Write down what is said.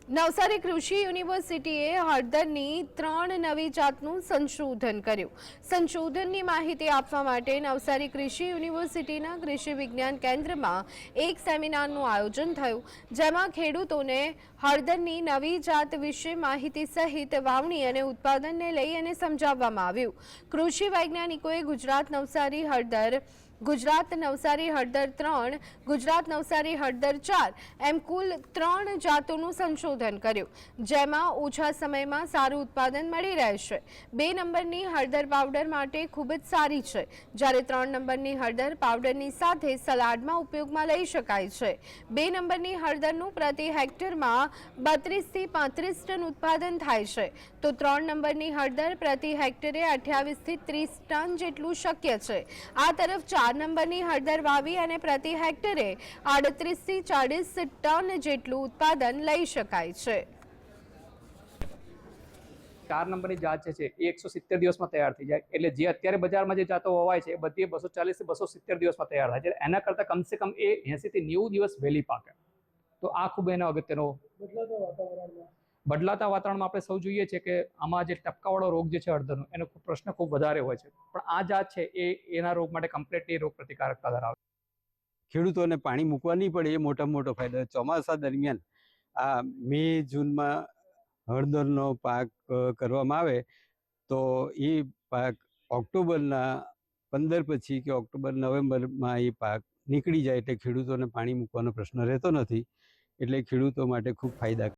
નવસારી કૃષિ યુનિવર્સિટીએ હળદરની 3 નવી જાતનું સંશોધન કર્યું. સંશોધનની માહિતી આપવા માટે નવસારી કૃષિ યુનિવર્સિટીના કૃષિ વિજ્ઞાન કેન્દ્રમાં એક સેમિનારનું આયોજન થયું, જેમાં ખેડૂતોને હળદરની નવી જાત વિશે માહિતી સહિત વાવણી અને ઉત્પાદનને લઈ અને સમજાવવામાં આવ્યું. કૃષિ વૈજ્ઞાનિકોએ ગુજરાત નવસારી હળદર 3, ગુજરાત નવસારી હળદર 4 એમ કુલ 3 જાતોનું સંશોધન કર્યું, જેમાં ઓછા સમયમાં સારું ઉત્પાદન મળી રહેશે. 2 નંબરની હળદર પાવડર માટે ખૂબ જ સારી છે, જ્યારે 3 નંબરની હળદર પાવડરની સાથે સલાડમાં ઉપયોગમાં લઈ શકાય છે. 2 નંબરની હળદરનું પ્રતિ હેક્ટરમાં 32 થી 35 ટન ઉત્પાદન થાય છે, તો 3 નંબરની હળદર પ્રતિ હેક્ટરે 28 થી 30 ટન જેટલું શક્ય છે. આ તરફ 4 નંબરની હળદર વાવી અને પ્રતિ હેક્ટરે 38 થી 40 ટન જેટલું ઉત્પાદન લઈ શકાય છે. 4 નંબરની જાત છે એ 170 દિવસમાં તૈયાર થઈ જાય, એટલે જે અત્યારે બજારમાં જે જાતો વવાય છે એ બધી 240 થી 270 દિવસમાં તૈયાર થાય છે. એના કરતાં કમસે કમ એ 80 થી 90 દિવસ વહેલી પાકે. તો આ ખૂબ એનો અગત્યનો બદલાતા વાતાવરણમાં આપણે સૌ જોઈએ છે કે આમાં જે ટપકાવાળો રોગ જે છે હળદરનો એનો પ્રશ્ન ખૂબ વધારે હોય છે, પણ આ જાત છે એ એના રોગ માટે કમ્પ્લીટલી રોગ પ્રતિકારકતા ધરાવે. ખેડૂતોને પાણી મૂકવા નહીં પડે એ મોટામાં મોટો ફાયદો. ચોમાસા દરમિયાન આ મે જૂનમાં હળદરનો પાક કરવામાં આવે તો એ પાક ઓક્ટોબરના 15 પછી કે ઓક્ટોબર નવેમ્બરમાં એ પાક નીકળી જાય, એટલે ખેડૂતોને પાણી મૂકવાનો પ્રશ્ન રહેતો નથી, એટલે ખેડૂતો માટે ખૂબ ફાયદા.